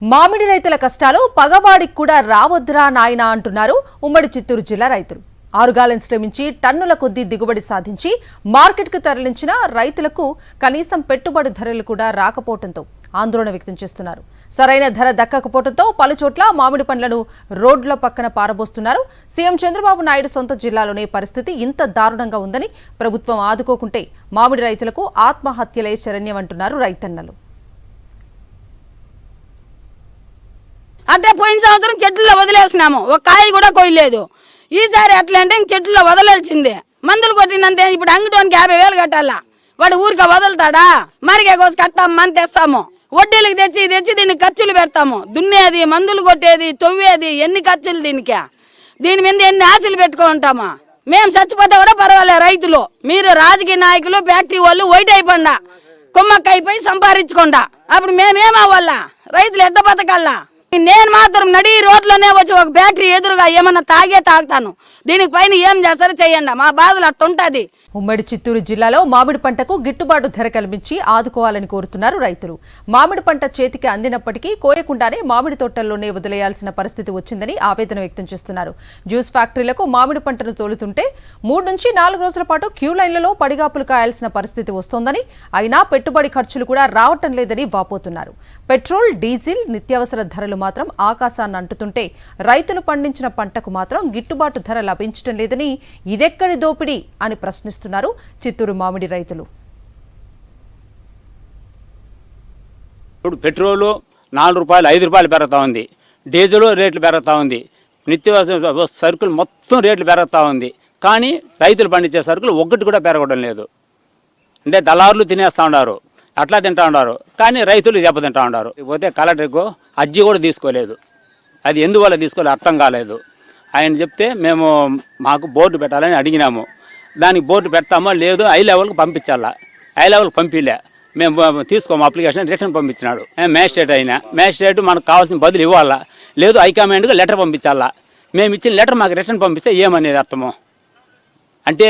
మామిడి రైతుల కష్టాలు పగవాడికి కూడా రావద్దురా నాయనా అంటున్నారు ఉమ్మడి చిత్తూరు జిల్లా రైతులు. ఆరుగాలం శ్రమించి టన్నుల కొద్దీ దిగుబడి సాధించి మార్కెట్కు తరలించిన రైతులకు కనీసం పెట్టుబడి ధరలు కూడా రాకపోవడంతో ఆందోళన వ్యక్తం చేస్తున్నారు. సరైన ధర దక్కకపోవడంతో పలుచోట్ల మామిడి పండ్లను రోడ్ల పక్కన పారబోస్తున్నారు. సీఎం చంద్రబాబు నాయుడు సొంత జిల్లాలోనే పరిస్థితి ఇంత దారుణంగా ఉందని, ప్రభుత్వం ఆదుకోకుంటే మామిడి రైతులకు ఆత్మహత్యలే శరణ్యమంటున్నారు రైతన్నలు. అంటే పోయిన సంవత్సరం చెట్లలో వదిలేసినాము, ఒక కాయ కూడా కొయ్యలేదు. ఈసారి ఎట్లా అంటే ఇంక చెట్లలో వదలాల్సిందే. మందులు కొట్టిందంతే. ఇప్పుడు అంగటోనికి 50,000 కట్టాలా, వాడు ఊరికే వదులుతాడా? మరిగే కోసి కట్టాము, మన తెస్తాము, వడ్డీలకు తెచ్చి దీనికి ఖర్చులు పెడతాము. దున్నేది, మందులు కొట్టేది, తొవ్వేది, ఎన్ని ఖర్చులు దీని మీద ఎన్ని ఆశలు పెట్టుకుంటామా? మేము చచ్చిపోతే కూడా పర్వాలేదు రైతులు. మీరు రాజకీయ నాయకులు, ఫ్యాక్టరీ వాళ్ళు వైట్ అయిపోండా, కుమ్మక్కైపోయి సంపాదించుకోండా. అప్పుడు మేమేమవ్వాలా? రైతులు ఎడ్డ బతకల్లా? నేను మాత్రం నడి రోడ్లోనే వచ్చి ఒక ఫ్యాక్టరీ ఎదురుగా ఏమన్నా తాగుతాను. దీనికి పైన ఏం చేస్తారో చెయ్యండి, మా బాధలు అట్టుంటది. ఉమ్మడి చిత్తూరు జిల్లాలో మామిడి పంటకు గిట్టుబాటు ధర కల్పించి ఆదుకోవాలని కోరుతున్నారు రైతులు. మామిడి పంట చేతికి అందినప్పటికీ కోయకుండానే మామిడి తోటల్లోనే వదిలేయాల్సిన పరిస్థితి వచ్చిందని ఆవేదన వ్యక్తం చేస్తున్నారు. జ్యూస్ ఫ్యాక్టరీలకు మామిడి పంటను తోలుతుంటే 3 నుంచి 4 రోజుల పాటు క్యూ లైన్లలో పడిగాపులు కాయాల్సిన పరిస్థితి వస్తోందని, అయినా పెట్టుబడి ఖర్చులు కూడా రావటం లేదని వాపోతున్నారు. పెట్రోల్, డీజిల్, నిత్యావసర ధరలు మాత్రం ఆకాశాన్ని అంటుతుంటే రైతులు పండించిన పంటకు మాత్రం గిట్టుబాటు ధర లభించడం లేదని, ఇదెక్కడి దోపిడీ అని ప్రశ్నిస్తున్నారు చిత్తూరు మామిడి రైతులు. ఇప్పుడు పెట్రోలు 4 రూపాయలు 5 రూపాయలు పెరుగుతూ ఉంది, డీజిల్ రేట్లు పెరుగుతూ ఉంది, నిత్యావసర సరుకులు మొత్తం రేట్లు పెరుగుతూ ఉంది. కానీ రైతులు పండించే సరుకులు ఒక్కటి కూడా పెరగడం లేదు. అంటే దళారులు తినేస్తూ ఉన్నారు, అట్లా తింటూ ఉన్నారు, కానీ రైతులు దెబ్బతింటూ ఉన్నారు. పోతే కలెక్టర్కు అర్జీ కూడా తీసుకోలేదు. అది ఎందువల్ల తీసుకోలేదు అర్థం కాలేదు. ఆయన చెప్తే మేము మాకు బోర్డు పెట్టాలని అడిగినాము. దానికి బోర్డు పెడతామో లేదు, హై లెవెల్కి పంపించాలా. హై లెవెల్కి పంపిలే, మేము తీసుకోము అప్లికేషన్, రిటర్న్ పంపించినాడు మ్యాజిస్ట్రేట్. అయినా మ్యాజిస్ట్రేట్ మనకు కావాల్సిన బదులు ఇవ్వాలా, లేదు హైకమాండ్గా లెటర్ పంపించాలా. మేము ఇచ్చిన లెటర్ మాకు రిటర్న్ పంపిస్తే ఏమనేది అర్థము? అంటే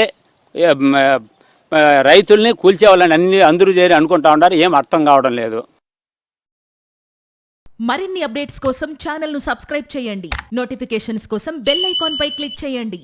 రైతుల్ని కూల్చేవాళ్ళని అందరూ చేరి అనుకుంటా ఉన్నారు, ఏం అర్థం కావడం లేదు. మరిన్ని అప్డేట్స్ కోసం ఛానల్ ను సబ్స్క్రైబ్ చేయండి. నోటిఫికేషన్స్ కోసం బెల్ ఐకాన్ పై క్లిక్ చేయండి.